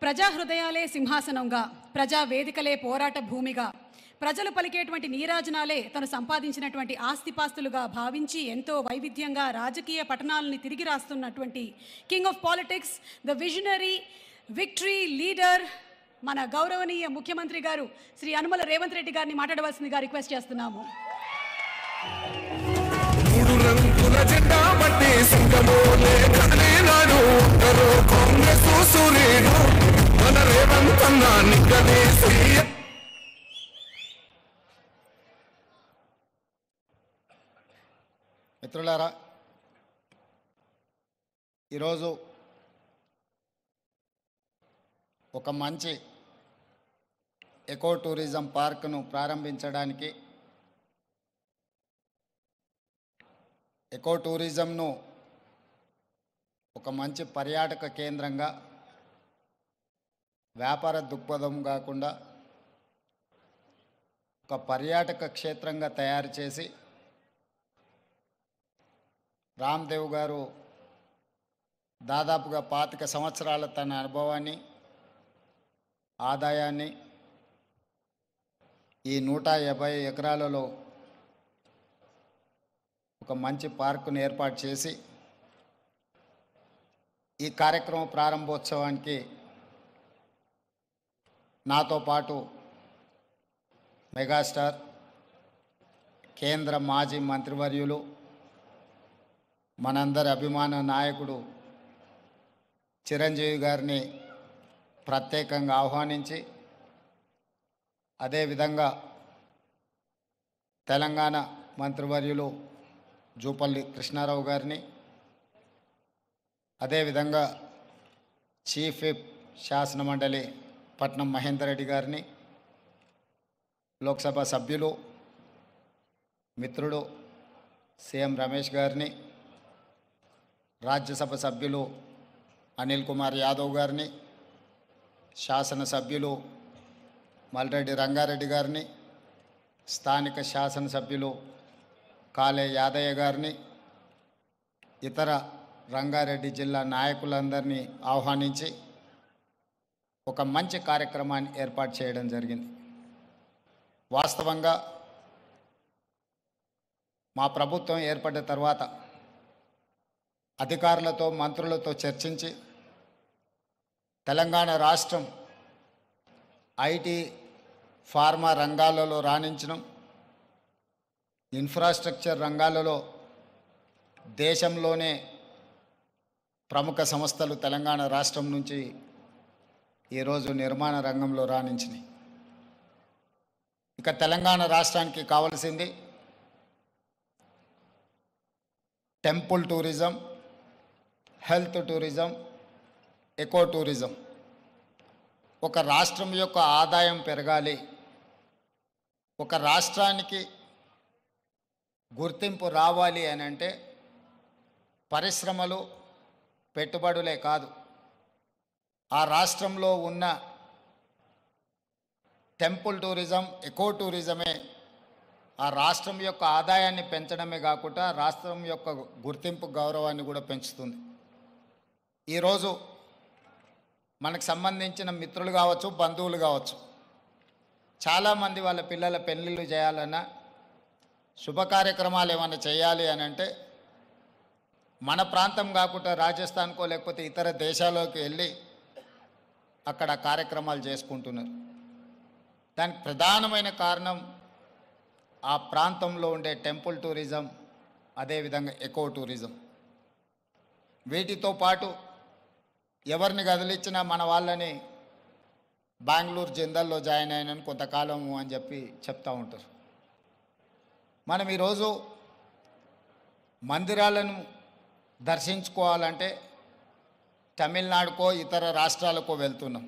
ప్రజా హృదయాలే సింహాసనంగా, ప్రజా వేదికలే పోరాట భూమిగా, ప్రజలు పలికేటువంటి నీరాజనాలే తను సంపాదించినటువంటి ఆస్తిపాస్తులుగా భావించి ఎంతో వైవిధ్యంగా రాజకీయ పఠనాలని తిరిగి రాస్తున్నటువంటి king of politics, the visionary, victory leader, మన గౌరవనీయ ముఖ్యమంత్రి గారు శ్రీ యనమల రేవంత్ రెడ్డి గారిని మాట్లాడవలసిందిగా రిక్వెస్ట్ చేస్తున్నాము. మిత్రులారా, ఈరోజు ఒక మంచి ఎకో టూరిజం పార్క్ను ప్రారంభించడానికి, ఎకో టూరిజంను ఒక మంచి పర్యాటక కేంద్రంగా, వ్యాపార దృక్పథం కాకుండా ఒక పర్యాటక క్షేత్రంగా తయారు చేసి రామ్దేవ్ గారు దాదాపుగా 25 సంవత్సరాల తన అనుభవాన్ని, ఆదాయాన్ని ఈ 150 ఎకరాలలో ఒక మంచి పార్కును ఏర్పాటు చేసి ఈ కార్యక్రమ ప్రారంభోత్సవానికి నాతో పాటు మెగాస్టార్, కేంద్ర మాజీ మంత్రివర్యులు, మనందరి అభిమాన నాయకుడు చిరంజీవి గారిని ప్రత్యేకంగా ఆహ్వానించి, అదేవిధంగా తెలంగాణ మంత్రివర్యులు జూపల్లి కృష్ణారావు గారిని, అదేవిధంగా చీఫ్ విప్ శాసనమండలి పట్నం మహేందర్ రెడ్డి గారిని, లోక్సభ సభ్యులు మిత్రుడు సీఎం రమేష్ గారిని, రాజ్యసభ సభ్యులు అనిల్ కుమార్ యాదవ్ గారిని, శాసనసభ్యులు మల్రెడ్డి రంగారెడ్డి గారిని, స్థానిక శాసనసభ్యులు కాలే యాదయ్య గారిని, ఇతర రంగారెడ్డి జిల్లా నాయకులందరినీ ఆహ్వానించి ఒక మంచి కార్యక్రమాన్ని ఏర్పాటు చేయడం జరిగింది. వాస్తవంగా మా ప్రభుత్వం ఏర్పడిన తర్వాత అధికారులతో, మంత్రులతో చర్చించి తెలంగాణ రాష్ట్రం ఐటీ, ఫార్మా రంగాలలో రాణించడం, ఇన్ఫ్రాస్ట్రక్చర్ రంగాలలో దేశంలోనే ప్రముఖ సంస్థలు తెలంగాణ రాష్ట్రం నుంచి ఈరోజు నిర్మాణ రంగంలో రాణించినాయి. ఇక తెలంగాణ రాష్ట్రానికి కావాల్సింది temple tourism, health tourism, eco tourism. ఒక రాష్ట్రం యొక్క ఆదాయం పెరగాలి, ఒక రాష్ట్రానికి గుర్తింపు రావాలి అని అంటే పరిశ్రమలు, పెట్టుబడులే కాదు, ఆ రాష్ట్రంలో ఉన్న టెంపుల్ టూరిజం, ఎకో టూరిజమే ఆ రాష్ట్రం యొక్క ఆదాయాన్ని పెంచడమే కాకుండా రాష్ట్రం యొక్క గుర్తింపు, గౌరవాన్ని కూడా పెంచుతుంది. ఈరోజు మనకు సంబంధించిన మిత్రులు కావచ్చు, బంధువులు కావచ్చు, చాలామంది వాళ్ళ పిల్లల పెళ్ళిళ్ళు చేయాలన్నా, శుభ కార్యక్రమాలు ఏమైనా చేయాలి అని అంటే మన ప్రాంతం కాకుండా రాజస్థాన్కో లేకపోతే ఇతర దేశాల్లోకి వెళ్ళి అక్కడ కార్యక్రమాలు చేసుకుంటున్నారు. దానికి ప్రధానమైన కారణం ఆ ప్రాంతంలో ఉండే టెంపుల్ టూరిజం, అదేవిధంగా ఎకో టూరిజం. వీటితో పాటు ఎవరిని కదిలిచ్చినా మన వాళ్ళని బెంగళూరు జిందల్లో జాయిన్ అయినని కొంతకాలము అని చెప్పి చెప్తూ ఉంటారు. మనం ఈరోజు మందిరాలను దర్శించుకోవాలంటే తమిళనాడుకో ఇతర రాష్ట్రాలకో వెళ్తున్నాం.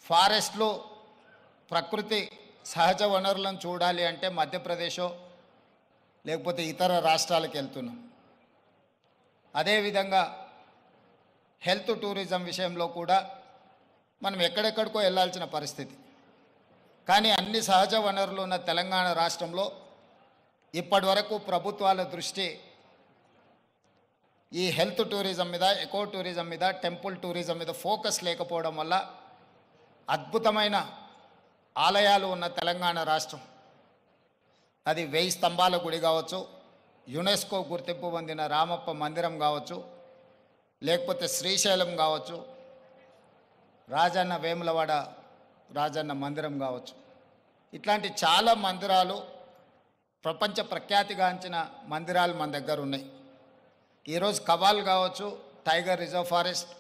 ఫారెస్ట్లో ప్రకృతి సహజ వనరులను చూడాలి అంటే మధ్యప్రదేశో లేకపోతే ఇతర రాష్ట్రాలకు వెళ్తున్నాం. అదేవిధంగా హెల్త్ టూరిజం విషయంలో కూడా మనం ఎక్కడెక్కడికో వెళ్ళాల్సిన పరిస్థితి. కానీ అన్ని సహజ వనరులు ఉన్న తెలంగాణ రాష్ట్రంలో ఇప్పటి వరకు ప్రభుత్వాల దృష్టి ఈ హెల్త్ టూరిజం మీద, ఎకో టూరిజం మీద, టెంపుల్ టూరిజం మీద ఫోకస్ లేకపోవడం వల్ల అద్భుతమైన ఆలయాలు ఉన్న తెలంగాణ రాష్ట్రం, అది 1000 స్తంభాల గుడి కావచ్చు, యునెస్కో గుర్తింపు పొందిన రామప్ప మందిరం కావచ్చు, లేకపోతే శ్రీశైలం కావచ్చు, రాజన్న వేములవాడ రాజన్న మందిరం కావచ్చు, ఇట్లాంటి చాలా మందిరాలు, ప్రపంచ ప్రఖ్యాతిగాంచిన మందిరాలు మన దగ్గర ఉన్నాయి. ఈరోజు కవాల్ కావచ్చు, tiger reserve forest,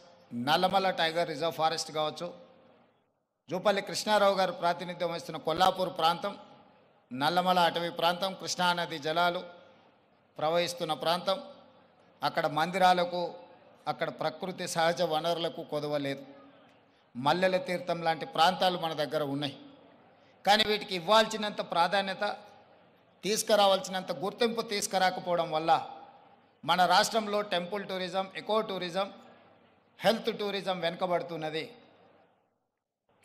Nallamala tiger reserve forest కావచ్చు, జూపల్లి కృష్ణారావు గారు ప్రాతినిధ్యం వహిస్తున్న కొల్లాపూర్ ప్రాంతం, నల్లమల అటవీ ప్రాంతం, కృష్ణానది జలాలు ప్రవహిస్తున్న ప్రాంతం, అక్కడ మందిరాలకు, అక్కడ ప్రకృతి సహజ వనరులకు కొదవలేదు. మల్లెల తీర్థం లాంటి ప్రాంతాలు మన దగ్గర ఉన్నాయి. కానీ వీటికి ఇవ్వాల్సినంత ప్రాధాన్యత, తీసుకురావాల్సినంత గుర్తింపు తీసుకురాకపోవడం వల్ల మన రాష్ట్రంలో temple tourism, eco tourism, health tourism వెనుకబడుతున్నది.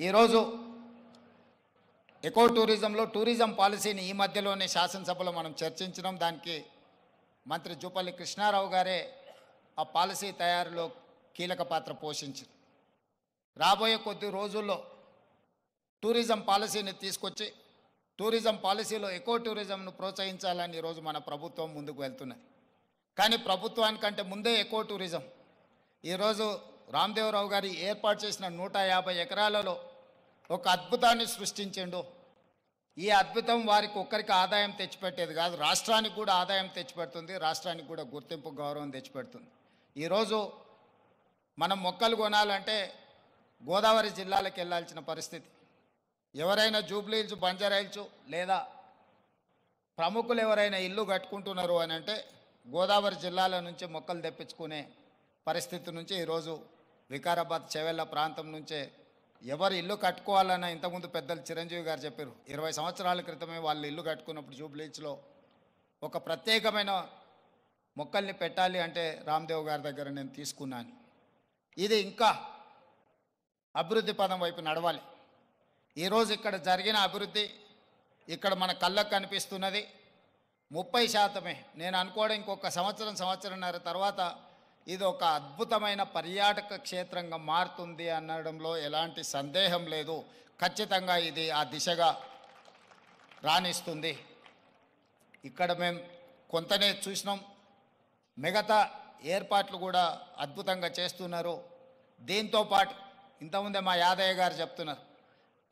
ఈరోజు ఎకో టూరిజంలో టూరిజం పాలసీని ఈ మధ్యలోనే శాసనసభలో మనం చర్చించినాం. దానికి మంత్రి జూపల్లి కృష్ణారావు గారే ఆ పాలసీ తయారులో కీలక పాత్ర పోషించారు. రాబోయే కొద్ది రోజుల్లో టూరిజం పాలసీని తీసుకొచ్చి టూరిజం పాలసీలో ఎకో టూరిజంను ప్రోత్సహించాలని ఈరోజు మన ప్రభుత్వం ముందుకు వెళ్తున్నది. కానీ ప్రభుత్వానికంటే ముందే ఎకో టూరిజం ఈరోజు రామదేవరావు గారి ఏర్పాటు చేసిన 150 ఎకరాలలో ఒక అద్భుతాన్ని సృష్టించిండు. ఈ అద్భుతం వారికి ఒక్కరికి ఆదాయం తెచ్చిపెట్టేది కాదు, రాష్ట్రానికి కూడా ఆదాయం తెచ్చిపెడుతుంది, రాష్ట్రానికి కూడా గుర్తింపు, గౌరవం తెచ్చిపెడుతుంది. ఈరోజు మనం మొక్కలు కొనాలంటే గోదావరి జిల్లాలకు వెళ్ళాల్సిన పరిస్థితి. ఎవరైనా జూబ్లీ హిల్స్, బంజారా హిల్స్ లేదా ప్రముఖులు ఎవరైనా ఇల్లు కట్టుకుంటున్నారు అని అంటే గోదావరి జిల్లాల నుంచి మొక్కలు తెప్పించుకునే పరిస్థితి నుంచి ఈరోజు వికారాబాద్ చెవెళ్ళ ప్రాంతం నుంచే ఎవరు ఇల్లు కట్టుకోవాలన్న, ఇంతకుముందు పెద్దలు చిరంజీవి గారు చెప్పారు, 20 సంవత్సరాల క్రితమే వాళ్ళు ఇల్లు కట్టుకున్నప్పుడు జూబ్లీ హిల్స్లో ఒక ప్రత్యేకమైన మొక్కల్ని పెట్టాలి అంటే రామ్దేవ్ గారి దగ్గర నేను తీసుకున్నాను. ఇది ఇంకా అభివృద్ధి పదం వైపు నడవాలి. ఈరోజు ఇక్కడ జరిగిన అభివృద్ధి ఇక్కడ మన కళ్ళకు కనిపిస్తున్నది 30%. నేను అనుకోవడం ఇంకొక సంవత్సరంన్నర తర్వాత ఇది ఒక అద్భుతమైన పర్యాటక క్షేత్రంగా మారుతుంది అనడంలో ఎలాంటి సందేహం లేదు. ఖచ్చితంగా ఇది ఆ దిశగా రాణిస్తుంది. ఇక్కడ మేము కొంతనే చూసినాం, మిగతా ఏర్పాట్లు కూడా అద్భుతంగా చేస్తున్నారు. దీంతో పాటు ఇంతకుముందే మా యాదయ్య గారు చెప్తున్నారు,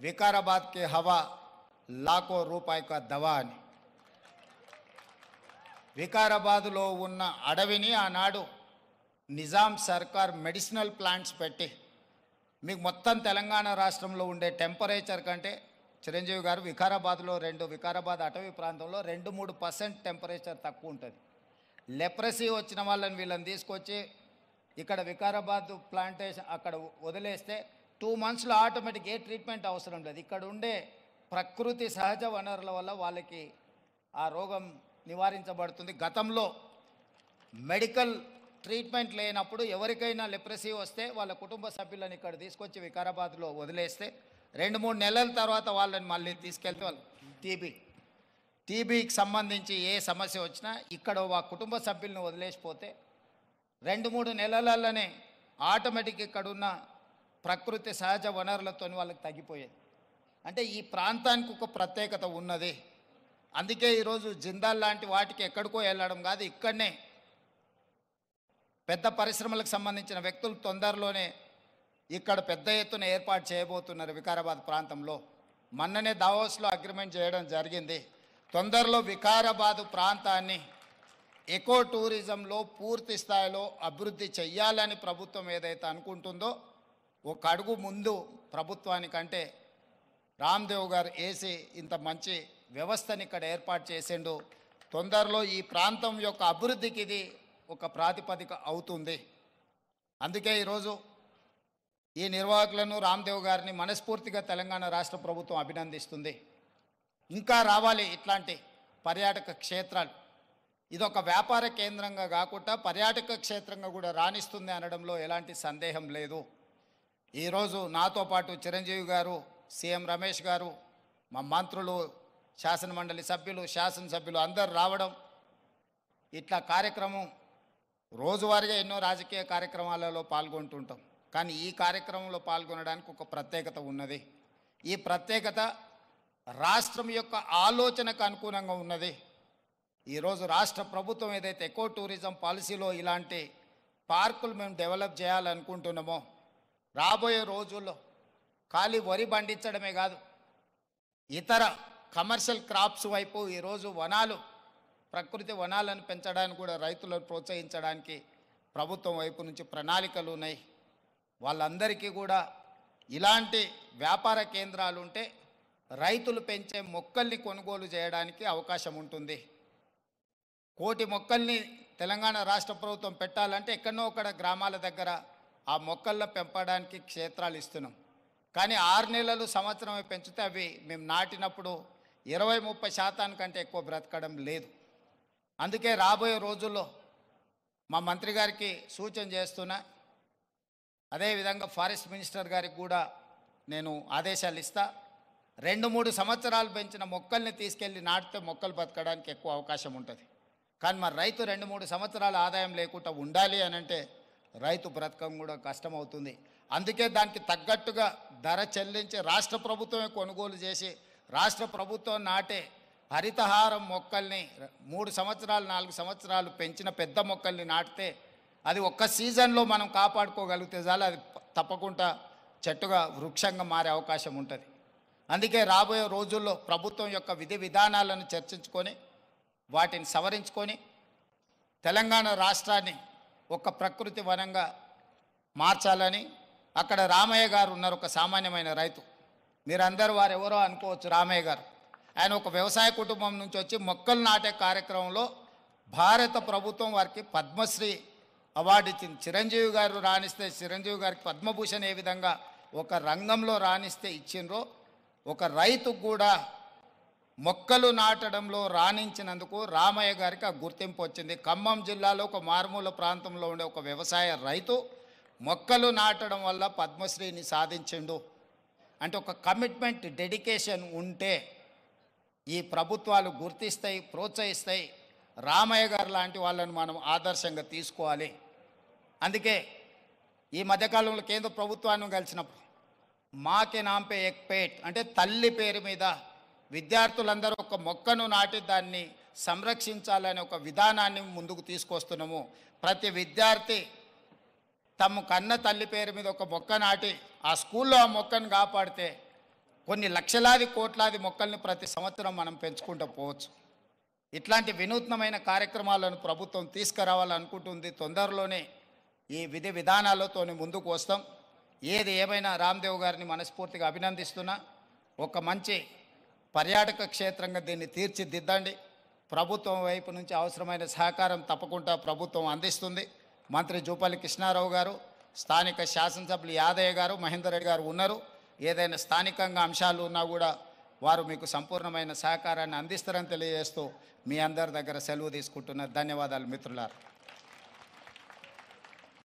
వికారాబాద్కి హవా లాఖో రూపాయి కా దవా అని. వికారాబాదులో ఉన్న అడవిని ఆనాడు నిజాం సర్కార్ మెడిసినల్ ప్లాంట్స్ పెట్టి మీకు మొత్తం తెలంగాణ రాష్ట్రంలో ఉండే టెంపరేచర్ కంటే చిరంజీవి గారు వికారాబాద్లో వికారాబాద్ అటవీ ప్రాంతంలో 2-3% టెంపరేచర్ తక్కువ ఉంటుంది. లెప్రసీ వచ్చిన వీళ్ళని తీసుకొచ్చి ఇక్కడ వికారాబాద్ ప్లాంటేషన్ అక్కడ వదిలేస్తే 2 monthsలో ఆటోమేటిక్ ఏ ట్రీట్మెంట్ అవసరం లేదు. ఇక్కడ ఉండే ప్రకృతి సహజ వనరుల వల్ల వాళ్ళకి ఆ రోగం నివారించబడుతుంది. గతంలో మెడికల్ ట్రీట్మెంట్ లేనప్పుడు ఎవరికైనా లెప్రసీ వస్తే వాళ్ళ కుటుంబ సభ్యులను ఇక్కడ తీసుకొచ్చి వికారాబాద్లో వదిలేస్తే 2-3 నెలల తర్వాత వాళ్ళని మళ్ళీ తీసుకెళ్తే వాళ్ళు టీబీకి సంబంధించి ఏ సమస్య వచ్చినా ఇక్కడ ఆ కుటుంబ సభ్యులను వదిలేసిపోతే 2-3 నెలలలోనే ఆటోమేటిక్ ఇక్కడున్న ప్రకృతి సహజ వనరులతో వాళ్ళకి తగ్గిపోయేది. అంటే ఈ ప్రాంతానికి ఒక ప్రత్యేకత ఉన్నది. అందుకే ఈరోజు జిందాల్ లాంటి వాటికి ఎక్కడికో వెళ్ళడం కాదు, ఇక్కడనే పెద్ద పరిశ్రమలకు సంబంధించిన వ్యక్తులు తొందరలోనే ఇక్కడ పెద్ద ఎత్తున ఏర్పాటు చేయబోతున్నారు వికారాబాద్ ప్రాంతంలో. మొన్ననే దావోస్లో అగ్రిమెంట్ చేయడం జరిగింది. తొందరలో వికారాబాద్ ప్రాంతాన్ని ఎకో టూరిజంలో పూర్తి స్థాయిలో అభివృద్ధి చెయ్యాలని ప్రభుత్వం ఏదైతే అనుకుంటుందో ఒక అడుగు ముందు ప్రభుత్వానికంటే రామ్దేవ్ గారు వేసి ఇంత మంచి వ్యవస్థని ఇక్కడ ఏర్పాటు చేసిండు. తొందరలో ఈ ప్రాంతం యొక్క అభివృద్ధికి ఇది ఒక ప్రాతిపదిక అవుతుంది. అందుకే ఈరోజు ఈ నిర్వాహకులను, రామ్దేవ్ గారిని మనస్ఫూర్తిగా తెలంగాణ రాష్ట్ర ప్రభుత్వం అభినందిస్తుంది. ఇంకా రావాలి ఇట్లాంటి పర్యాటక క్షేత్రాలు. ఇదొక వ్యాపార కేంద్రంగా కాకుండా పర్యాటక క్షేత్రంగా కూడా రాణిస్తుంది అనడంలో ఎలాంటి సందేహం లేదు. ఈరోజు నాతో పాటు చిరంజీవి గారు, సీఎం రమేష్ గారు, మా మంత్రులు, శాసనమండలి సభ్యులు, శాసనసభ్యులు అందరు రావడం, ఇట్లా కార్యక్రమం రోజువారీగా ఎన్నో రాజకీయ కార్యక్రమాలలో పాల్గొంటుంటాం, కానీ ఈ కార్యక్రమంలో పాల్గొనడానికి ఒక ప్రత్యేకత ఉన్నది. ఈ ప్రత్యేకత రాష్ట్రం యొక్క ఆలోచనకు అనుగుణంగా ఉన్నది. ఈరోజు రాష్ట్ర ప్రభుత్వం ఏదైతే ఎకో టూరిజం పాలసీలో ఇలాంటి పార్కులు మేము డెవలప్ చేయాలనుకుంటున్నామో, రాబోయే రోజుల్లో ఖాళీ వరి పండించడమే కాదు, ఇతర కమర్షియల్ క్రాప్స్ వైపు ఈరోజు వనాలు, ప్రకృతి వనాలను పెంచడానికి కూడా రైతులను ప్రోత్సహించడానికి ప్రభుత్వం వైపు నుంచి ప్రణాళికలు ఉన్నాయి. వాళ్ళందరికీ కూడా ఇలాంటి వ్యాపార కేంద్రాలు ఉంటే రైతులు పెంచే మొక్కల్ని కొనుగోలు చేయడానికి అవకాశం ఉంటుంది. 1,00,00,000 మొక్కల్ని తెలంగాణ రాష్ట్ర ప్రభుత్వం పెట్టాలంటే ఎక్కడనో ఒకడ గ్రామాల దగ్గర ఆ మొక్కలను పెంపడానికి క్షేత్రాలు ఇస్తున్నాం. కానీ 6 నెలలు సంవత్సరం పెంచితే అవి మేము నాటినప్పుడు 20-30% కంటే ఎక్కువ బ్రతకడం లేదు. అందుకే రాబోయే రోజుల్లో మా మంత్రి గారికి సూచన చేస్తున్నా, అదేవిధంగా ఫారెస్ట్ మినిస్టర్ గారికి కూడా నేను ఆదేశాలు ఇస్తా. 2-3 సంవత్సరాలు పెంచిన మొక్కల్ని తీసుకెళ్ళి నాటితే మొక్కలు బతకడానికి ఎక్కువ అవకాశం ఉంటుంది. కానీ మరి రైతు 2-3 సంవత్సరాల ఆదాయం లేకుండా ఉండాలి అని అంటే రైతు బ్రతకం కూడా కష్టమవుతుంది. అందుకే దానికి తగ్గట్టుగా ధర చెల్లించి రాష్ట్ర ప్రభుత్వమే కొనుగోలు చేసి రాష్ట్ర ప్రభుత్వం నాటే హరితహారం మొక్కల్ని 3 సంవత్సరాలు 4 సంవత్సరాలు పెంచిన పెద్ద మొక్కల్ని నాటితే అది ఒక్క సీజన్లో మనం కాపాడుకోగలిగితే చాలు, అది తప్పకుండా చెట్టుగా వృక్షంగా మారే అవకాశం ఉంటుంది. అందుకే రాబోయే రోజుల్లో ప్రభుత్వం యొక్క విధి విధానాలను చర్చించుకొని వాటిని సవరించుకొని తెలంగాణ రాష్ట్రాన్ని ఒక ప్రకృతి వనంగా మార్చాలని. అక్కడ రామయ్య గారు ఉన్నారు, ఒక సామాన్యమైన రైతు. మీరందరూ వారు ఎవరో అనుకోవచ్చు. రామయ్య గారు ఆయన ఒక వ్యవసాయ కుటుంబం నుంచి వచ్చి మొక్కలు నాటే కార్యక్రమంలో భారత ప్రభుత్వం వారికి పద్మశ్రీ అవార్డు ఇచ్చింది. చిరంజీవి గారు రాణిస్తే చిరంజీవి గారికి పద్మభూషణ్ ఏ విధంగా ఒక రంగంలో రాణిస్తే ఇచ్చిండ్రో, ఒక రైతుకు కూడా మొక్కలు నాటడంలో రాణించినందుకు రామయ్య గారికి ఆ గుర్తింపు వచ్చింది. ఖమ్మం జిల్లాలో ఒక మారుమూల ప్రాంతంలో ఉండే ఒక వ్యవసాయ రైతు మొక్కలు నాటడం వల్ల పద్మశ్రీని సాధించిండు. అంటే ఒక కమిట్మెంట్, డెడికేషన్ ఉంటే ఈ ప్రభుత్వాలు గుర్తిస్తాయి, ప్రోత్సహిస్తాయి. రామయ్య గారు లాంటి వాళ్ళని మనం ఆదర్శంగా తీసుకోవాలి. అందుకే ఈ మధ్యకాలంలో కేంద్ర ప్రభుత్వాన్ని కలిసినప్పుడు మాకే నాంపే ఎక్ పేట్ అంటే తల్లి పేరు మీద విద్యార్థులందరూ ఒక మొక్కను నాటి దాన్ని సంరక్షించాలనే ఒక విధానాన్ని ముందుకు తీసుకొస్తున్నాము. ప్రతి విద్యార్థి తమ కన్న తల్లి పేరు మీద ఒక మొక్క నాటి ఆ స్కూల్లో ఆ మొక్కను కాపాడితే కొన్ని లక్షలాది కోట్లాది మొక్కల్ని ప్రతి సంవత్సరం మనం పెంచుకుంటూ పోవచ్చు. ఇట్లాంటి వినూత్నమైన కార్యక్రమాలను ప్రభుత్వం తీసుకురావాలనుకుంటుంది. తొందరలోనే ఈ విధి విధానాలతో ముందుకు వస్తాం. ఏది ఏమైనా రామ్దేవ్ గారిని మనస్ఫూర్తిగా అభినందిస్తున్నా. ఒక మంచి పర్యాటక క్షేత్రంగా దీన్ని తీర్చిదిద్దండి. ప్రభుత్వం వైపు నుంచి అవసరమైన సహకారం తప్పకుండా ప్రభుత్వం అందిస్తుంది. మంత్రి జూపల్లి కృష్ణారావు గారు, స్థానిక శాసనసభ్యులు యాదయ్య గారు, మహేందర్ రెడ్డి గారు ఉన్నారు. ఏదైనా స్థానికంగా అంశాలు ఉన్నా కూడా వారు మీకు సంపూర్ణమైన సహకారాన్ని అందిస్తారని తెలియజేస్తూ మీ అందరి దగ్గర సెలవు తీసుకుంటున్నారు. ధన్యవాదాలు మిత్రులారా.